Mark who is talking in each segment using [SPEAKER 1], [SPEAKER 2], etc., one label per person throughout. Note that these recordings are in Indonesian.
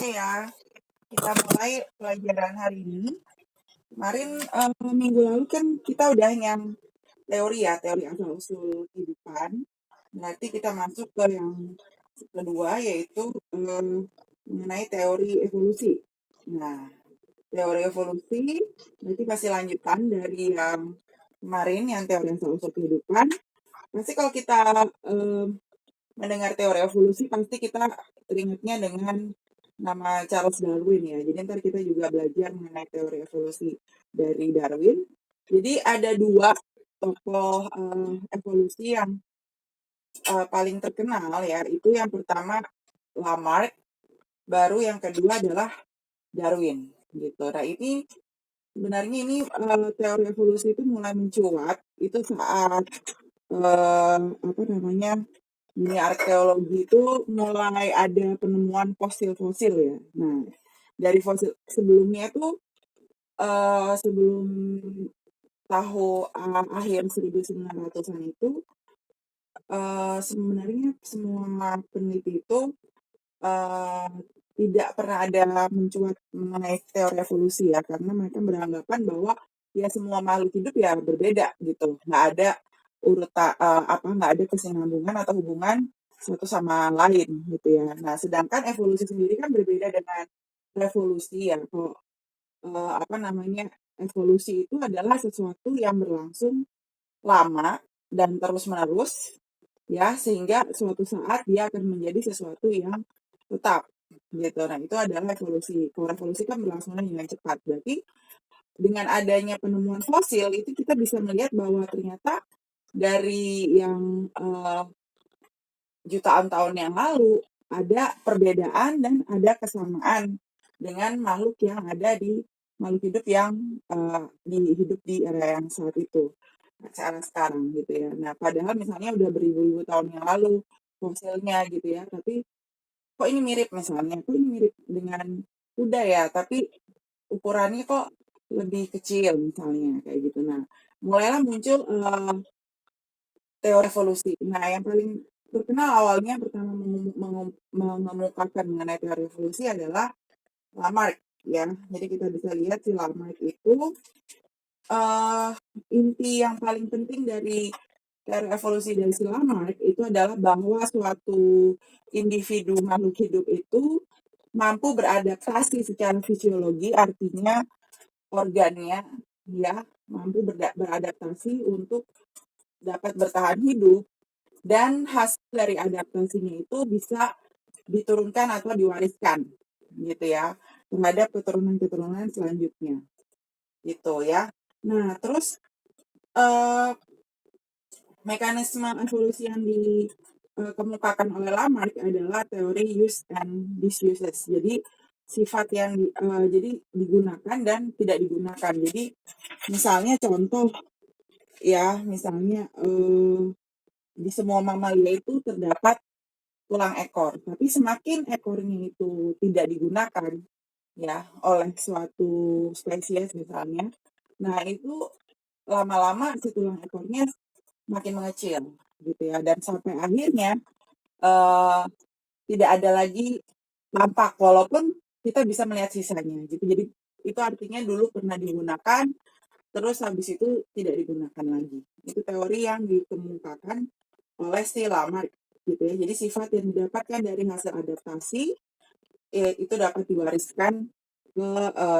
[SPEAKER 1] Oke ya, kita mulai pelajaran hari ini. Kemarin minggu lalu kan kita udah yang teori ya, teori asal-usul kehidupan. Nanti kita masuk ke yang kedua yaitu mengenai teori evolusi. Nah, teori evolusi nanti masih lanjutan dari yang kemarin yang teori asal-usul kehidupan. Pasti kalau kita mendengar teori evolusi pasti kita teringatnya dengan nama Charles Darwin ya. Jadi ntar kita juga belajar mengenai teori evolusi dari Darwin. Jadi ada dua tokoh evolusi yang paling terkenal ya. Itu yang pertama Lamarck, baru yang kedua adalah Darwin gitu. Nah ini sebenarnya ini teori evolusi itu mulai mencuat itu saat apa namanya dunia arkeologi itu mulai ada penemuan fosil-fosil ya. Nah, dari fosil sebelumnya itu sebelum akhir 1900-an itu sebenarnya semua peneliti itu eh, tidak pernah ada mencuat mengenai teori evolusi ya, karena mereka beranggapan bahwa ya semua makhluk hidup ya berbeda gitu, nggak ada nggak ada kesinambungan atau hubungan satu sama lain gitu ya. Nah, sedangkan evolusi sendiri kan berbeda dengan revolusi ya. Kalau apa namanya evolusi itu adalah sesuatu yang berlangsung lama dan terus menerus ya, sehingga suatu saat dia akan menjadi sesuatu yang tetap gitu. Nah, itu adalah evolusi. Kalau revolusi kan berlangsungnya dengan cepat. Berarti dengan adanya penemuan fosil itu kita bisa melihat bahwa ternyata dari yang jutaan tahun yang lalu ada perbedaan dan ada kesamaan dengan makhluk yang ada di makhluk hidup yang hidup di era yang saat itu, cara sekarang gitu ya. Nah, padahal misalnya udah beribu-ribu tahun yang lalu fosilnya gitu ya, tapi kok ini mirip misalnya, kok ini mirip dengan kuda ya, tapi ukurannya kok lebih kecil misalnya kayak gitu. Nah, mulailah muncul teori evolusi. Nah, yang paling terkenal awalnya pertama mengemukakan mengenai teori evolusi adalah Lamarck ya. Jadi kita bisa lihat si Lamarck itu inti yang paling penting dari teori evolusi dari si Lamarck itu adalah bahwa suatu individu makhluk hidup itu mampu beradaptasi secara fisiologi, artinya organnya ya mampu beradaptasi untuk dapat bertahan hidup, dan hasil dari adaptasinya itu bisa diturunkan atau diwariskan gitu ya terhadap keturunan-keturunan selanjutnya gitu ya. Nah, terus mekanisme evolusi yang dikemukakan oleh Lamarck adalah teori use and disuses. Jadi sifat yang jadi digunakan dan tidak digunakan. Jadi misalnya contoh ya, misalnya di semua mamalia itu terdapat tulang ekor, tapi semakin ekornya itu tidak digunakan ya oleh suatu spesies misalnya, nah itu lama-lama si tulang ekornya makin mengecil gitu ya, dan sampai akhirnya tidak ada lagi tampak walaupun kita bisa melihat sisanya gitu. Jadi itu artinya dulu pernah digunakan, terus habis itu tidak digunakan lagi. Itu teori yang dikemukakan oleh si Lamarck gitu ya. Jadi sifat yang didapatkan dari hasil adaptasi itu dapat diwariskan ke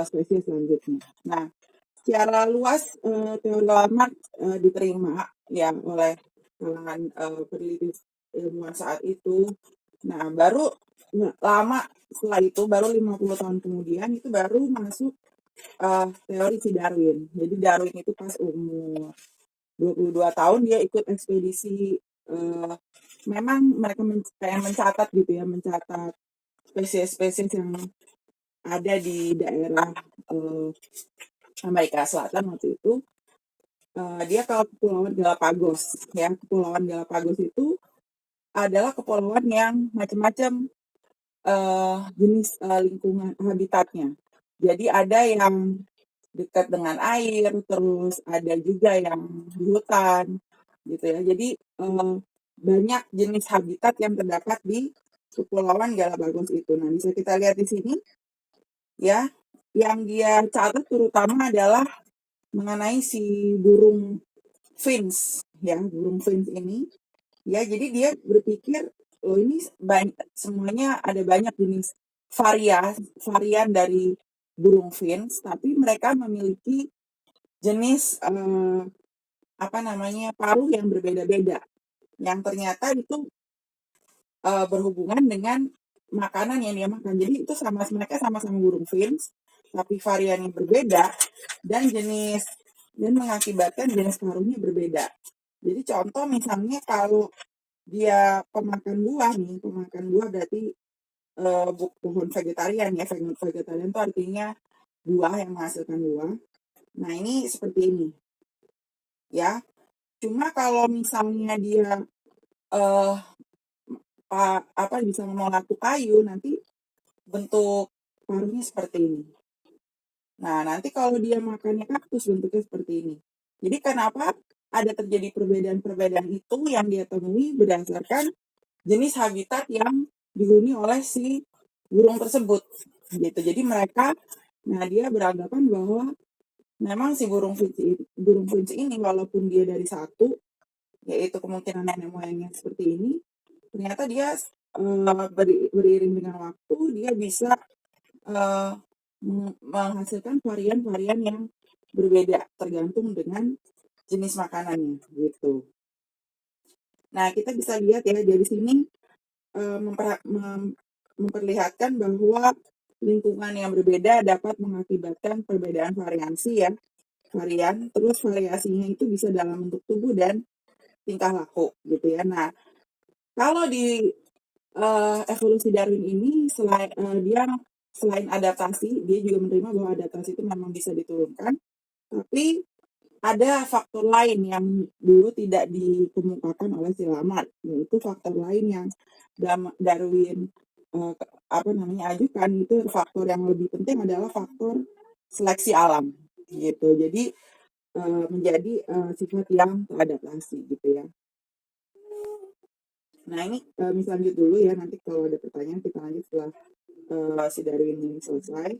[SPEAKER 1] spesies selanjutnya. Nah, secara luas teori Lamarck diterima ya oleh kalangan peneliti ilmuwan saat itu. Nah, baru lama setelah itu, baru 50 tahun kemudian itu baru masuk teori si Darwin. Jadi Darwin itu pas umur 22 tahun dia ikut ekspedisi, memang mereka pengen mencatat gitu ya, mencatat spesies-spesies yang ada di daerah Amerika Selatan waktu itu. Dia ke Kepulauan Galapagos ya. Kepulauan Galapagos itu adalah kepulauan yang macam-macam jenis lingkungan habitatnya. Jadi ada yang dekat dengan air, terus ada juga yang di hutan gitu ya. Jadi banyak jenis habitat yang terdapat di Kepulauan Galapagos itu. Nah, bisa kita lihat di sini ya, yang dia catat terutama adalah mengenai si burung finch ya, burung finch ini ya. Jadi dia berpikir, oh ini semuanya ada banyak jenis varian dari burung finch, tapi mereka memiliki jenis apa namanya paruh yang berbeda-beda, yang ternyata itu berhubungan dengan makanan yang dia makan. Jadi itu mereka sama-sama burung finch, tapi variannya berbeda dan mengakibatkan jenis paruhnya berbeda. Jadi contoh misalnya kalau dia pemakan buah berarti pohon vegetarian ya. Vegetarian itu artinya buah yang menghasilkan buah. Nah, ini seperti ini ya. Cuma kalau misalnya dia bisa memolatu kayu, nanti bentuk paruhnya seperti ini. Nah, nanti kalau dia makannya kaktus, bentuknya seperti ini. Jadi kenapa ada terjadi perbedaan-perbedaan itu yang dia temui berdasarkan jenis habitat yang dihuni oleh si burung tersebut gitu. Jadi dia beranggapan bahwa memang si burung finch ini walaupun dia dari satu, yaitu kemungkinan nenek moyangnya seperti ini, ternyata dia beriring dengan waktu dia bisa menghasilkan varian-varian yang berbeda tergantung dengan jenis makanannya gitu. Nah, kita bisa lihat ya dari sini memperlihatkan bahwa lingkungan yang berbeda dapat mengakibatkan perbedaan varian, terus variasinya itu bisa dalam bentuk tubuh dan tingkah laku gitu ya. Nah, kalau di evolusi Darwin ini selain adaptasi, dia juga menerima bahwa adaptasi itu memang bisa diturunkan, tapi ada faktor lain yang dulu tidak dikemukakan oleh si Lamarck, yaitu faktor lain yang Darwin ajukan. Itu faktor yang lebih penting adalah faktor seleksi alam gitu. Jadi menjadi sifat yang teradaptasi gitu ya. Nah, ini misalnya lanjut dulu ya, nanti kalau ada pertanyaan kita lanjut setelah si Darwin ini selesai.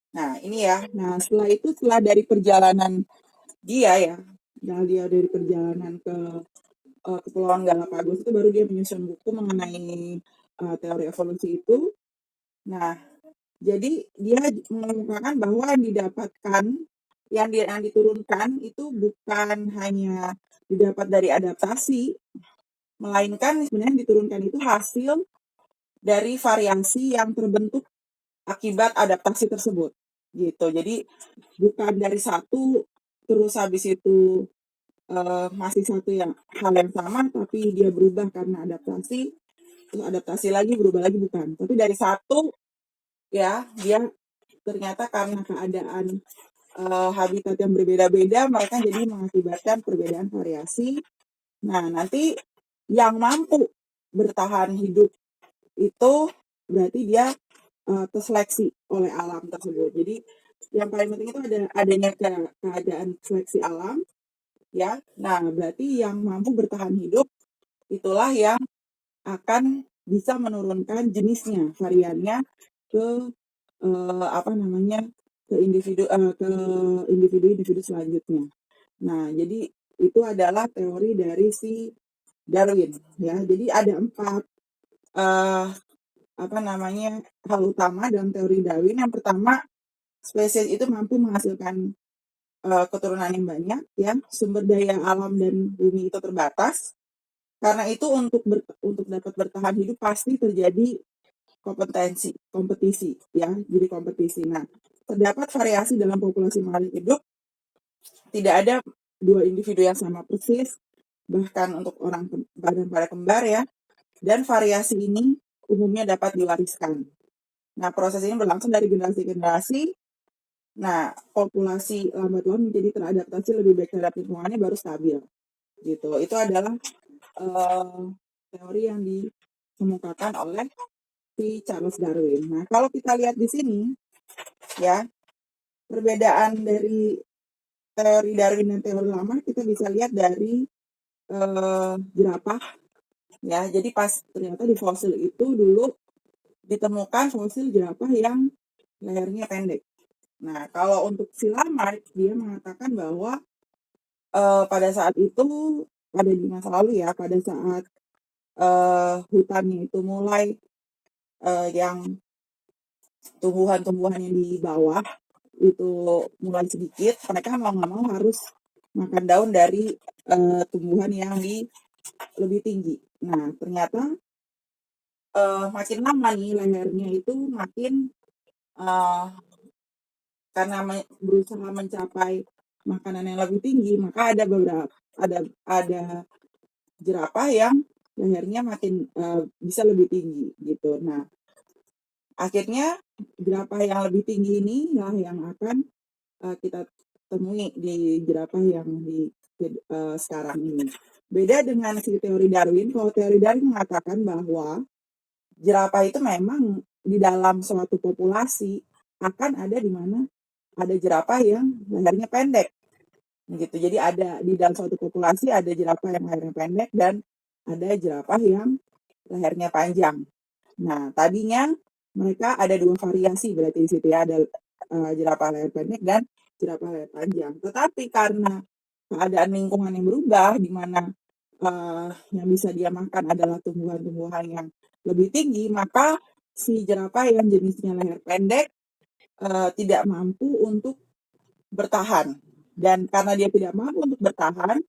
[SPEAKER 1] Nah, ini ya. Nah, setelah dari perjalanan dia dari perjalanan ke Kepulauan Galapagos itu baru dia menyusun buku mengenai teori evolusi itu. Nah, jadi dia mengemukakan bahwa yang diturunkan itu bukan hanya didapat dari adaptasi, melainkan sebenarnya yang diturunkan itu hasil dari variasi yang terbentuk akibat adaptasi tersebut gitu. Jadi bukan dari satu terus habis itu masih satu hal yang sama tapi dia berubah karena adaptasi, terus adaptasi lagi berubah lagi, bukan. Tapi dari satu ya dia ternyata karena keadaan habitat yang berbeda-beda, mereka jadi mengakibatkan perbedaan variasi. Nah, nanti yang mampu bertahan hidup itu berarti dia terseleksi oleh alam tersebut. Jadi yang paling penting itu adanya keadaan seleksi alam ya. Nah, berarti yang mampu bertahan hidup itulah yang akan bisa menurunkan jenisnya, variannya ke ke individu selanjutnya. Nah, jadi itu adalah teori dari si Darwin ya. Jadi ada 4 hal utama dalam teori Darwin. Yang pertama, spesies itu mampu menghasilkan keturunan yang banyak ya. Sumber daya alam dan bumi itu terbatas. Karena itu untuk dapat bertahan hidup pasti terjadi kompetisi ya. Jadi kompetisi. Nah, terdapat variasi dalam populasi makhluk hidup. Tidak ada 2 individu yang sama persis, bahkan untuk orang badan pada kembar ya. Dan variasi ini umumnya dapat diwariskan. Nah, proses ini berlangsung dari generasi ke generasi. Nah, populasi lambat laun menjadi teradaptasi lebih baik terhadap lingkungannya baru stabil. Gitu. Itu adalah teori yang dikemukakan oleh si Charles Darwin. Nah, kalau kita lihat di sini, ya, perbedaan dari teori Darwin dan teori lama kita bisa lihat dari jerapah, ya. Jadi pas ternyata di fosil itu dulu ditemukan fosil jerapah yang lehernya pendek. Nah, kalau untuk si Lamarck, dia mengatakan bahwa pada saat itu, pada di masa lalu ya, pada saat hutannya itu mulai yang tumbuhan-tumbuhan yang di bawah itu mulai sedikit, mereka mau nggak mau harus makan daun dari tumbuhan yang lebih tinggi. Nah, ternyata makin lama nih lehernya itu makin karena berusaha mencapai makanan yang lebih tinggi, maka ada beberapa ada jerapah yang lehernya makin bisa lebih tinggi gitu. Nah, akhirnya jerapah yang lebih tinggi ini lah yang akan kita temui di jerapah yang di sekarang ini. Beda dengan si teori Darwin, kalau teori Darwin mengatakan bahwa jerapah itu memang di dalam suatu populasi akan ada di mana ada jerapah yang lehernya pendek gitu. Jadi ada di dalam suatu populasi ada jerapah yang lehernya pendek dan ada jerapah yang lehernya panjang. Nah, tadinya mereka ada dua variasi berarti di situ ya, ada jerapah leher pendek dan jerapah leher panjang. Tetapi karena keadaan lingkungan yang berubah di mana yang bisa dia makan adalah tumbuhan-tumbuhan yang lebih tinggi, maka si jerapah yang jenisnya leher pendek tidak mampu untuk bertahan. Dan karena dia tidak mampu untuk bertahan,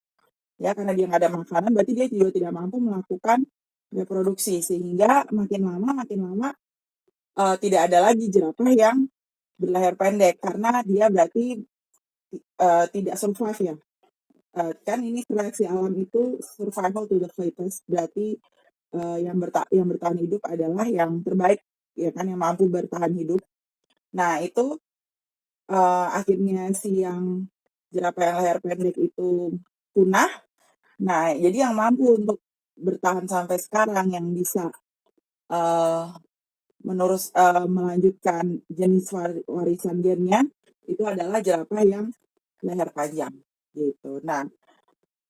[SPEAKER 1] ya karena dia nggak ada makanan, berarti dia juga tidak mampu melakukan reproduksi. Sehingga makin lama tidak ada lagi jerapah yang berleher pendek karena dia berarti tidak survive ya. Kan ini seleksi alam itu survival to the fittest, berarti yang bertahan hidup adalah yang terbaik, ya kan, yang mampu bertahan hidup. Nah, itu akhirnya si yang jerapah yang leher pendek itu punah. Nah, jadi yang mampu untuk bertahan sampai sekarang yang bisa melanjutkan jenis warisan gennya itu adalah jerapah yang leher panjang gitu. Nah,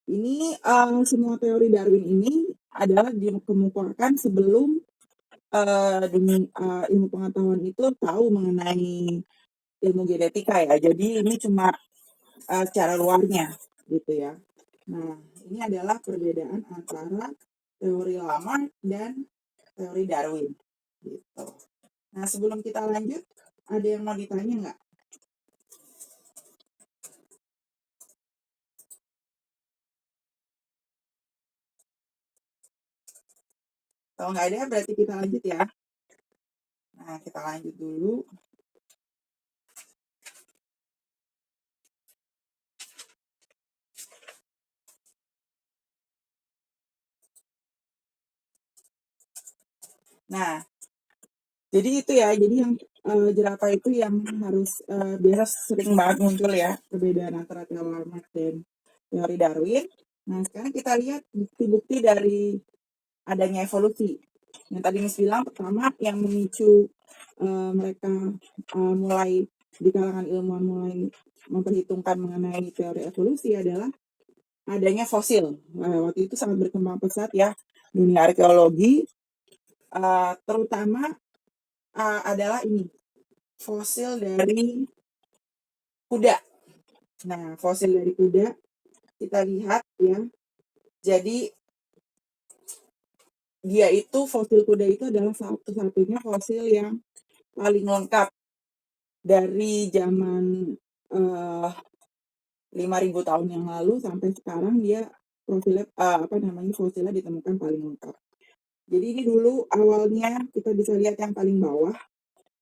[SPEAKER 1] ini semua teori Darwin ini adalah dikemukakan sebelum ilmu pengetahuan itu tahu mengenai ilmu genetika ya. Jadi ini cuma secara luarnya gitu ya. Nah, ini adalah perbedaan antara teori lama dan teori Darwin gitu. Nah, sebelum kita lanjut, ada yang mau ditanya nggak? Kalau nggak ada, berarti kita lanjut ya. Nah, kita lanjut dulu. Nah, jadi itu ya, jadi yang jerapah itu yang harus biasa sering banget muncul ya, perbedaan antara teori Lamarck dan teori Darwin. Nah, sekarang kita lihat bukti-bukti dari adanya evolusi. Yang tadi Miss bilang, pertama yang memicu mereka mulai di kalangan ilmuwan mulai memperhitungkan mengenai teori evolusi adalah adanya fosil. Waktu itu sangat berkembang pesat ya dunia arkeologi, terutama adalah ini fosil dari kuda. Nah, fosil dari kuda kita lihat ya. Jadi dia itu fosil kuda itu adalah satu-satunya fosil yang paling lengkap dari zaman 5.000 tahun yang lalu sampai sekarang dia fosilnya ditemukan paling lengkap. Jadi ini dulu awalnya kita bisa lihat yang paling bawah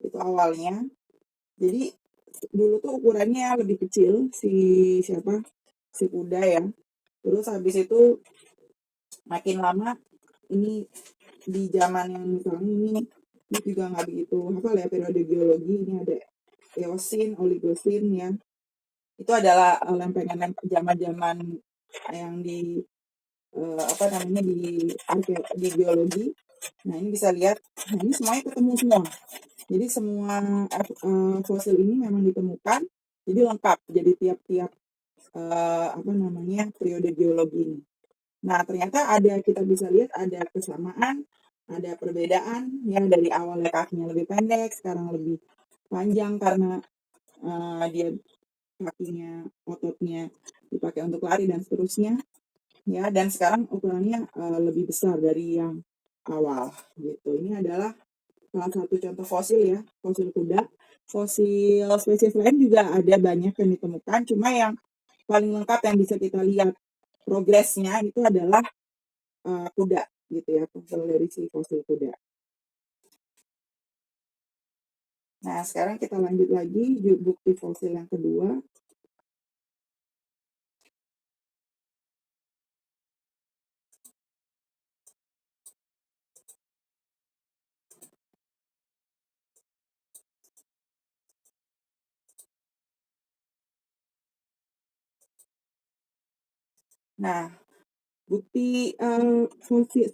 [SPEAKER 1] itu awalnya. Jadi dulu tuh ukurannya lebih kecil si kuda ya. Terus habis itu makin lama ini di zaman yang sekarang ini juga nggak begitu hafal ya periode geologi. Ini ada Eosin, Oligosin ya. Itu adalah lempengan zaman-zaman yang di apa namanya di biologi. Nah ini bisa lihat, nah ini semuanya ketemu semua. Jadi semua fosil ini memang ditemukan, jadi lengkap. Jadi tiap-tiap apa namanya periode geologi ini. Nah ternyata kita bisa lihat ada kesamaan, ada perbedaan yang dari awalnya kakinya lebih pendek, sekarang lebih panjang karena dia kakinya, ototnya dipakai untuk lari dan seterusnya. Ya, dan sekarang ukurannya lebih besar dari yang awal gitu. Ini adalah salah satu contoh fosil ya, fosil kuda. Fosil spesies lain juga ada banyak yang ditemukan, cuma yang paling lengkap yang bisa kita lihat progresnya itu adalah kuda gitu ya, fosil dari si fosil kuda. Nah, sekarang kita lanjut lagi bukti fosil yang kedua. Nah, bukti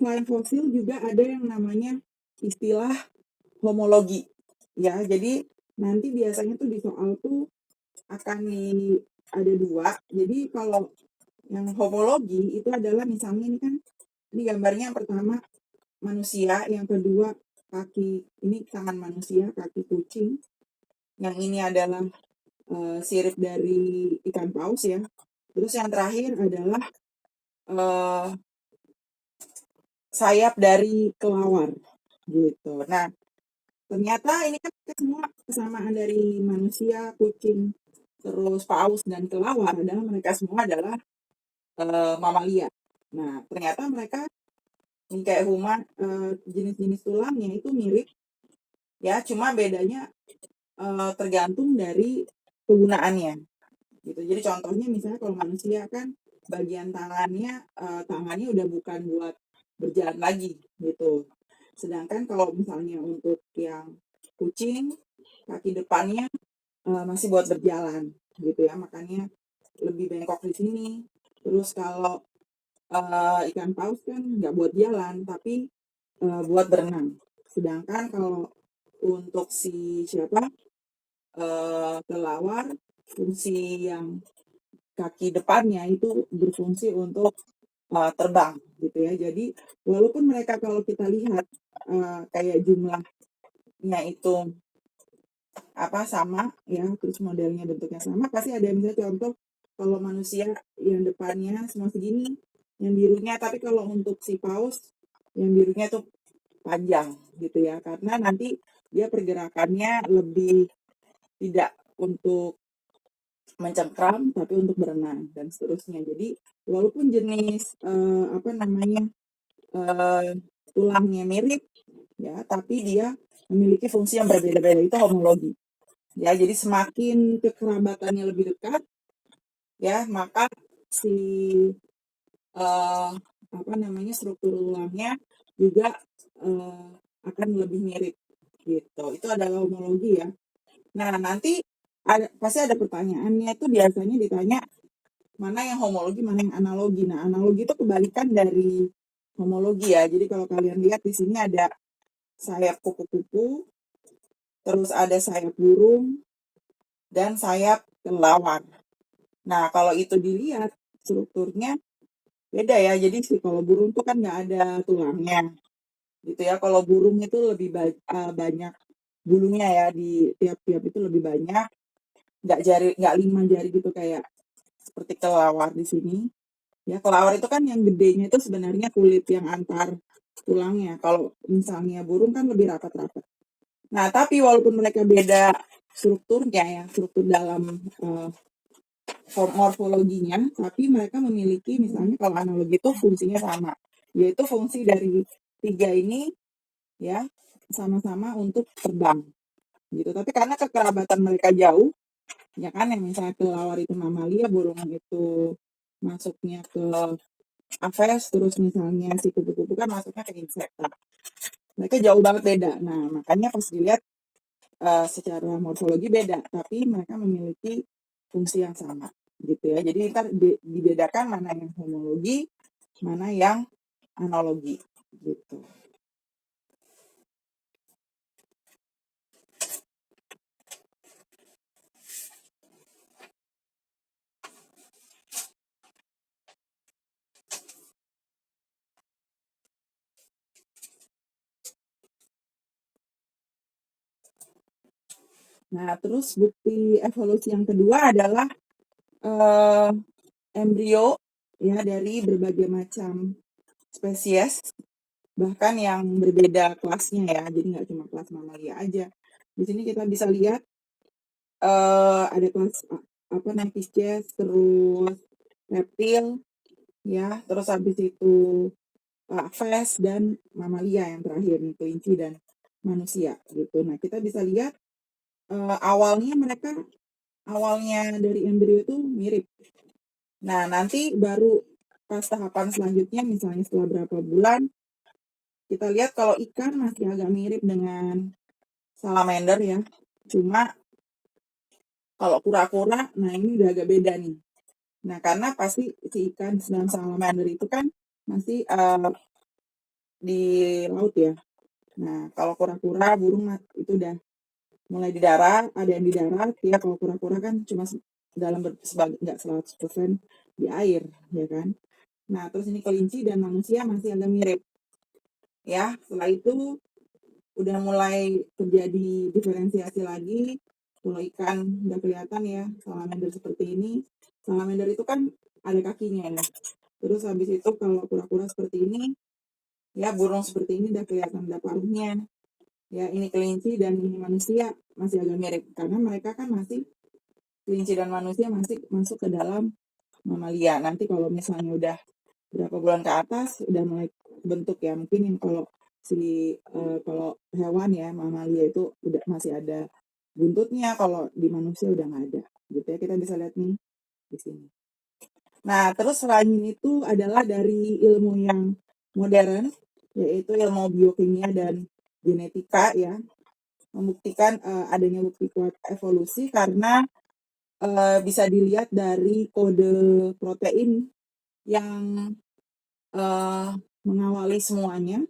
[SPEAKER 1] selain fosil juga ada yang namanya istilah homologi. Ya, jadi nanti biasanya tuh di soal tuh akan ada dua. Jadi kalau yang homologi itu adalah misalnya ini kan ini gambarnya yang pertama manusia, yang kedua kaki ini tangan manusia, kaki kucing. Yang ini adalah sirip dari ikan paus ya. Terus yang terakhir adalah sayap dari kelawar gitu. Nah, ternyata ini kan semua kesamaan dari manusia, kucing, terus paus dan kelawar adalah mereka semua adalah mamalia. Nah, ternyata mereka kayak jenis-jenis tulangnya itu mirip ya, cuma bedanya tergantung dari penggunaannya gitu. Jadi contohnya misalnya kalau manusia kan bagian tangannya udah bukan buat berjalan lagi gitu. Sedangkan kalau misalnya untuk yang kucing, kaki depannya masih buat berjalan gitu ya, makanya lebih bengkok di sini. Terus kalau ikan paus kan nggak buat jalan, tapi buat berenang. Sedangkan kalau untuk si kelawar, fungsi yang kaki depannya itu berfungsi untuk terbang gitu ya. Jadi walaupun mereka kalau kita lihat kayak jumlahnya itu sama ya, terus modelnya bentuknya sama, pasti ada misalnya contoh kalau manusia yang depannya semua segini, yang birunya, tapi kalau untuk si paus yang birunya tuh panjang gitu ya, karena nanti dia pergerakannya lebih tidak untuk mencengkram tapi untuk berenang dan seterusnya. Jadi walaupun jenis tulangnya mirip ya, tapi dia memiliki fungsi yang berbeda-beda, itu homologi. Ya, jadi semakin kekerabatannya lebih dekat ya, maka si struktur tulangnya juga akan lebih mirip gitu. Itu adalah homologi ya. Nah, nanti pasti ada pertanyaannya, itu biasanya ditanya mana yang homologi, mana yang analogi. Nah, analogi itu kebalikan dari homologi ya. Jadi kalau kalian lihat di sini ada sayap kupu-kupu, terus ada sayap burung, dan sayap kelawar. Nah, kalau itu dilihat strukturnya beda ya. Jadi kalau burung itu kan nggak ada tulangnya, gitu ya. Kalau burung itu lebih banyak bulunya ya, di tiap-tiap itu lebih banyak. Nggak 5 jari gitu kayak seperti kelawar di sini. Ya, kelawar itu kan yang gedenya itu sebenarnya kulit yang antar tulangnya. Kalau misalnya burung kan lebih rapat-rapat. Nah, tapi walaupun mereka beda strukturnya ya, struktur dalam morfologinya, tapi mereka memiliki misalnya kalau analogi itu fungsinya sama, yaitu fungsi dari 3 ini ya sama-sama untuk terbang gitu. Tapi karena kekerabatan mereka jauh, ya kan, yang misalnya kelawar itu mamalia, burung itu masuknya ke aves, terus misalnya si kupu-kupu kan masuknya ke insekta. Mereka jauh banget beda. Nah, makanya pas dilihat secara morfologi beda, tapi mereka memiliki fungsi yang sama gitu ya. Jadi ntar dibedakan mana yang homologi, mana yang analogi gitu. Nah, terus bukti evolusi yang kedua adalah eh, embrio ya dari berbagai macam spesies, bahkan yang berbeda kelasnya ya, jadi nggak cuma kelas mamalia aja. Di sini kita bisa lihat ada kelas apa namanya Pisces, terus reptil ya, terus habis itu Aves dan mamalia yang terakhir nih, kelinci dan manusia gitu. Nah, kita bisa lihat awalnya dari embrio itu mirip. Nah, nanti baru pas tahapan selanjutnya, misalnya setelah berapa bulan, kita lihat kalau ikan masih agak mirip dengan salamander ya. Cuma kalau kura-kura, nah ini udah agak beda nih. Nah, karena pasti si ikan dan salamander itu kan masih di laut ya. Nah, kalau kura-kura, burung itu udah mulai di darat, ada yang di darat ya. Kalau kura-kura kan cuma dalam nggak 100% di air ya kan. Nah, terus ini kelinci dan manusia masih agak mirip ya. Setelah itu udah mulai terjadi diferensiasi lagi. Kalau ikan udah kelihatan ya, salamander seperti ini. Salamander itu kan ada kakinya ya. Terus habis itu kalau kura-kura seperti ini, ya burung seperti ini udah kelihatan ada paruhnya. Ya, ini kelinci dan ini manusia masih agak mirip karena mereka kan masih kelinci dan manusia masih masuk ke dalam mamalia. Nanti kalau misalnya udah berapa bulan ke atas udah mulai bentuk ya, mungkin yang kalau kalau hewan ya mamalia itu udah masih ada buntutnya, kalau di manusia udah nggak ada gitu ya, kita bisa lihat nih di sini. Nah, terus selain itu adalah dari ilmu yang modern, yaitu ilmu biokimia dan genetika ya, membuktikan adanya bukti kuat evolusi karena bisa dilihat dari kode protein yang mengawali semuanya.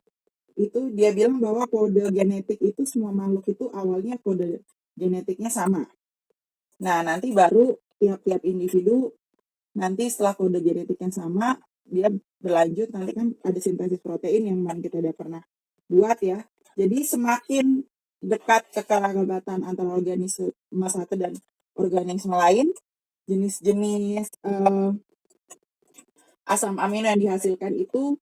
[SPEAKER 1] Itu dia bilang bahwa kode genetik itu semua makhluk itu awalnya kode genetiknya sama. Nah, nanti baru tiap-tiap individu nanti setelah kode genetiknya sama, dia berlanjut nanti kan ada sintesis protein yang kita udah pernah buat ya. Jadi semakin dekat kekerabatan antara organisme satu dan organisme lain, jenis-jenis asam amino yang dihasilkan itu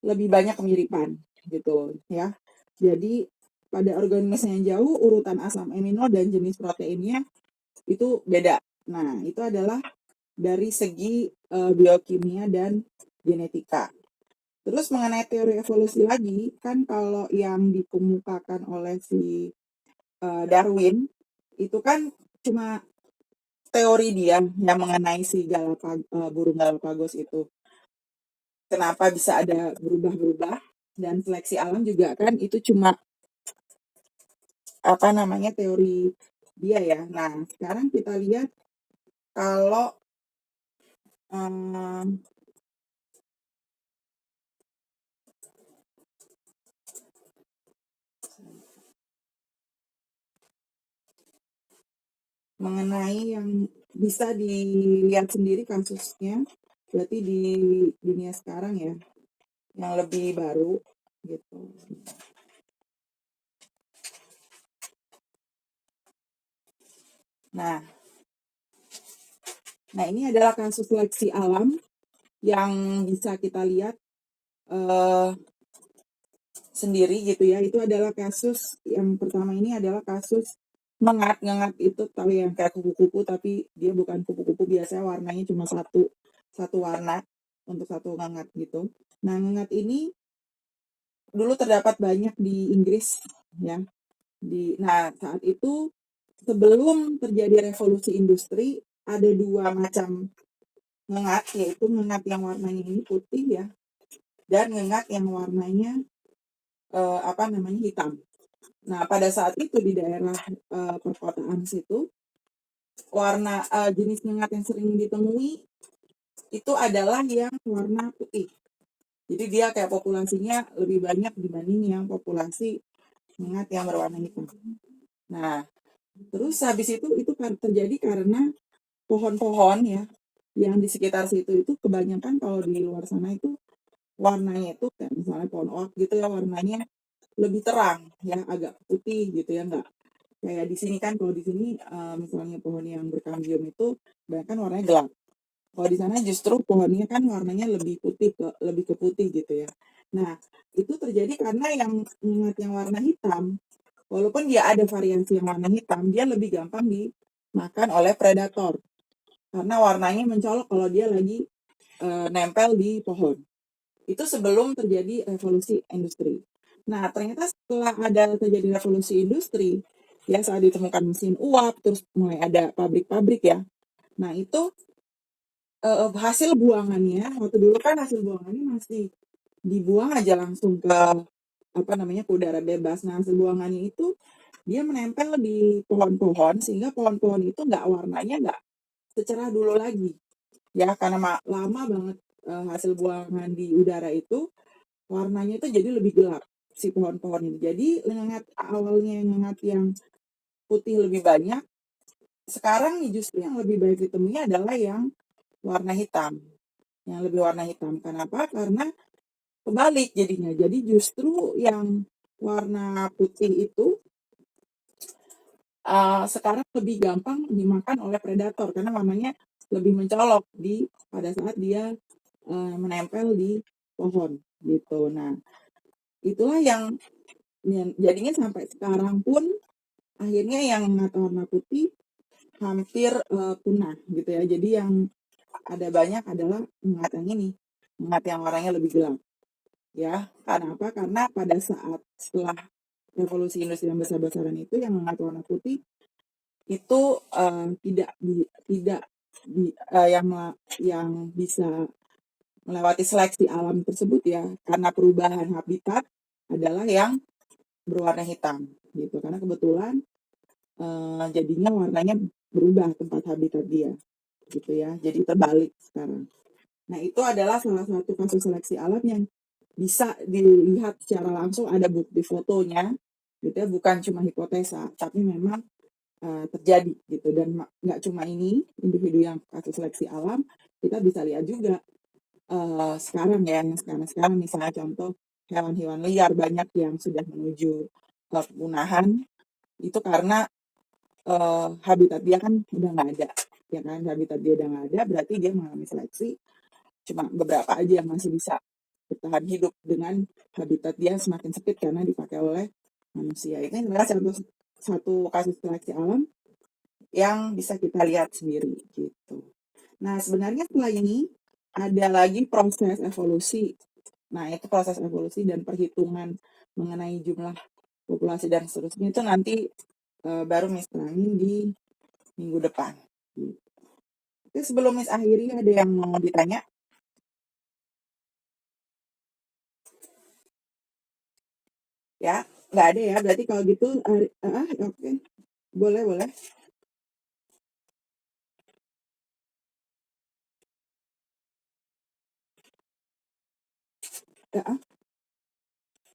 [SPEAKER 1] lebih banyak kemiripan gitu ya. Jadi pada organisme yang jauh urutan asam amino dan jenis proteinnya itu beda. Nah, itu adalah dari segi biokimia dan genetika. Terus mengenai teori evolusi lagi, kan kalau yang dikemukakan oleh si Darwin itu kan cuma teori dia yang mengenai si burung Galapagos itu. Kenapa bisa ada berubah-berubah, dan seleksi alam juga kan itu cuma apa namanya teori dia ya. Nah, sekarang kita lihat kalau mengenai yang bisa dilihat sendiri kasusnya, berarti di dunia sekarang ya, yang lebih baru gitu. Nah, ini adalah kasus seleksi alam yang bisa kita lihat sendiri gitu ya. Itu adalah kasus yang pertama, ini adalah kasus ngengat. Ngengat itu tahu yang kayak kupu-kupu, tapi dia bukan kupu-kupu biasa, warnanya cuma satu warna untuk satu ngengat gitu. Nah, ngengat ini dulu terdapat banyak di Inggris ya. Nah, saat itu sebelum terjadi revolusi industri ada dua macam ngengat, yaitu ngengat yang warnanya ini putih ya, dan ngengat yang warnanya hitam. Nah, pada saat itu di daerah perkotaan situ, jenis ngengat yang sering ditemui itu adalah yang warna putih. Jadi dia kayak populasinya lebih banyak dibanding yang populasi ngengat yang berwarna hitam. Nah, terus habis itu kan terjadi karena pohon-pohon ya yang di sekitar situ itu kebanyakan kalau di luar sana itu warnanya itu kayak misalnya pohon oak gitu ya, warnanya lebih terang ya, agak putih gitu ya, nggak kayak di sini kan. Kalau di sini misalnya pohon yang berkambium itu bahkan warnanya gelap. Kalau di sana justru pohonnya kan warnanya lebih ke putih gitu ya. Nah, itu terjadi karena yang ingat yang warna hitam, walaupun dia ada variasi yang warna hitam, dia lebih gampang dimakan oleh predator karena warnanya mencolok kalau dia lagi nempel di pohon. Itu sebelum terjadi revolusi industri. Nah, ternyata setelah ada terjadi revolusi industri, ya saat ditemukan mesin uap, terus mulai ada pabrik-pabrik ya. Nah, itu hasil buangannya, waktu dulu kan hasil buangannya masih dibuang aja langsung ke ke udara bebas. Nah, hasil buangannya itu dia menempel di pohon-pohon sehingga pohon-pohon itu warnanya nggak secerah dulu lagi. Ya, karena lama banget hasil buangan di udara itu warnanya itu jadi lebih gelap si pohon-pohon ini. Jadi awalnya yang putih lebih banyak, sekarang justru yang lebih baik ditemui adalah yang warna hitam. Yang lebih warna hitam. Kenapa? Karena kebalik jadinya. Jadi justru yang warna putih itu sekarang lebih gampang dimakan oleh predator karena warnanya lebih mencolok pada saat dia menempel di pohon gitu. Nah, itulah yang jadinya sampai sekarang pun akhirnya yang warna putih hampir punah gitu ya. Jadi yang ada banyak adalah ngat yang ini, ngat yang warnanya lebih gelap. Ya, karena apa? Karena pada saat setelah revolusi industri yang besar-besaran itu yang ngat warna putih itu yang bisa melewati seleksi alam tersebut ya, karena perubahan habitat adalah yang berwarna hitam gitu. Karena kebetulan jadinya warnanya berubah tempat habitat dia gitu ya. Jadi terbalik sekarang. Nah, itu adalah salah satu kasus seleksi alam yang bisa dilihat secara langsung, ada bukti fotonya gitu ya, bukan cuma hipotesa tapi memang terjadi gitu. Dan nggak cuma ini individu yang kasus seleksi alam, kita bisa lihat juga sekarang ya, yang sekarang misalnya contoh hewan-hewan liar banyak yang sudah menuju kepunahan itu karena habitat dia kan udah nggak ada, ya kan? Habitat dia udah nggak ada, berarti dia mengalami seleksi. Cuma beberapa aja yang masih bisa bertahan hidup dengan habitat dia semakin sempit karena dipakai oleh manusia. Itu adalah satu kasus seleksi alam yang bisa kita lihat sendiri gitu. Nah, sebenarnya setelah ini ada lagi proses evolusi. Nah, itu proses evolusi dan perhitungan mengenai jumlah populasi dan seterusnya itu nanti baru Miss terangin di minggu depan. Oke, sebelum Miss akhiri, ada yang mau ditanya? Ya, nggak ada ya. Berarti kalau gitu, oke. Boleh.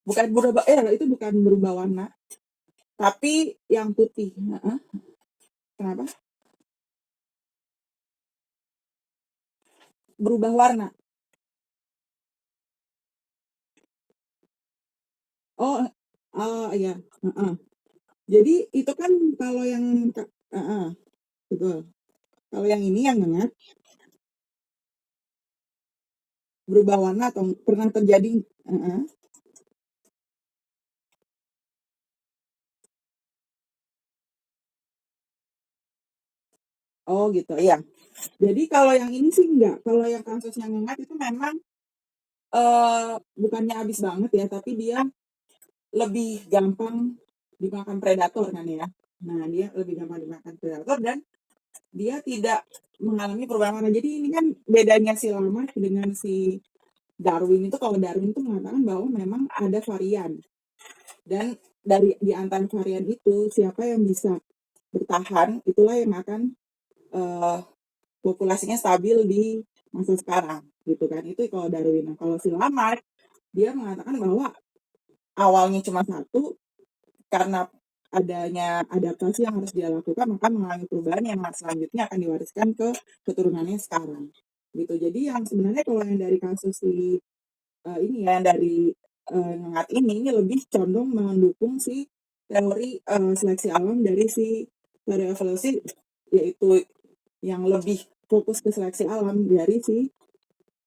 [SPEAKER 1] Bukan berubah, itu bukan berubah warna, tapi yang putih. Kenapa? Berubah warna. Oh iya. Jadi itu kan kalau yang betul. Kalau yang ini yang hangat berubah warna atau pernah terjadi? Oh gitu, iya. Jadi kalau yang ini sih enggak. Kalau yang kasus yang hangat itu memang bukannya habis banget ya, tapi dia lebih gampang dimakan predator kan ya. Nah, dia lebih gampang dimakan predator dan dia tidak mengalami perubahan warna. Jadi ini kan bedanya si Lamarck dengan si Darwin itu, kalau Darwin itu mengatakan bahwa memang ada varian. Dan di antara varian itu, siapa yang bisa bertahan, itulah yang akan populasinya stabil di masa sekarang gitu kan. Itu kalau Darwin. Nah, kalau si Lamarck dia mengatakan bahwa awalnya cuma satu, karena adanya adaptasi yang harus dia lakukan, maka mengalami perubahan yang selanjutnya akan diwariskan ke keturunannya sekarang. Gitu. Jadi yang sebenarnya kalau yang dari kasus si ini ya, yang dari Ngat ini lebih condong mendukung si teori seleksi alam dari si teori evolusi, yaitu yang lebih fokus ke seleksi alam dari si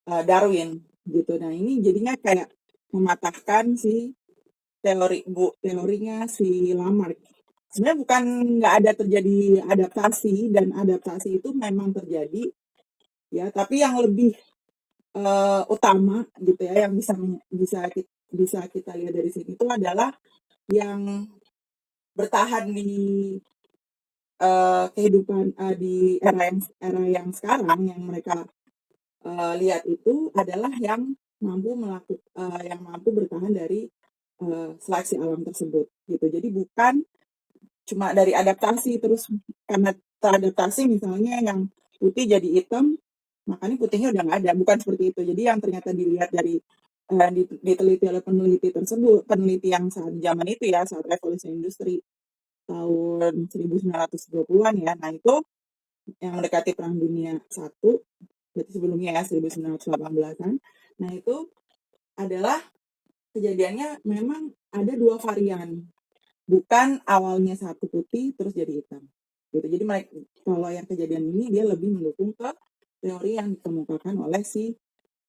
[SPEAKER 1] Darwin gitu. Nah ini jadinya kayak mematahkan si teorinya si Lamarck. Sebenarnya bukan nggak ada terjadi adaptasi, dan adaptasi itu memang terjadi ya, tapi yang lebih utama gitu ya, yang bisa kita lihat dari sini itu adalah yang bertahan di kehidupan di era yang sekarang, yang mereka lihat itu adalah yang mampu bertahan dari seleksi alam tersebut gitu. Jadi bukan cuma dari adaptasi, terus karena teradaptasi misalnya yang putih jadi hitam, makanya putihnya udah nggak ada, bukan seperti itu. Jadi yang ternyata dilihat dari diteliti oleh peneliti yang saat zaman itu ya, saat revolusi industri tahun 1920-an ya. Nah itu yang mendekati Perang Dunia I, berarti sebelumnya ya 1918-an. Nah itu adalah kejadiannya memang ada 2 varian, bukan awalnya satu putih terus jadi hitam. Gitu. Jadi kalau yang kejadian ini dia lebih mendukung ke teori yang dikemukakan oleh si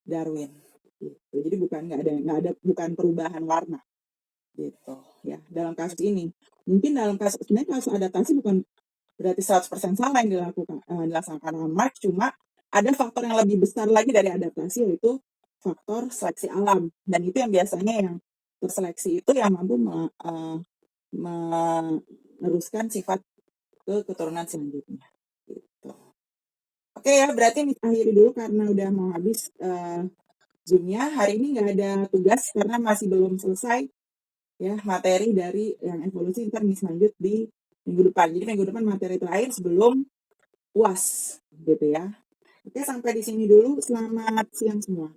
[SPEAKER 1] Darwin. Gitu. Jadi bukan perubahan warna gitu ya dalam kasus ini. Mungkin sebenarnya kasus adaptasi bukan berarti 100% salah yang dilaksanakan Lamarck, cuma ada faktor yang lebih besar lagi dari adaptasi, yaitu faktor seleksi alam, dan itu yang biasanya yang terseleksi itu yang mampu meneruskan sifat ke keturunan selanjutnya gitu. Oke ya, berarti akhiri dulu karena udah mau habis Zoom-nya. Hari ini nggak ada tugas karena masih belum selesai ya materi dari yang evolusi. Ntar lanjut di minggu depan. Jadi minggu depan materi terakhir sebelum UAS gitu ya. Oke, sampai di sini dulu. Selamat siang semua.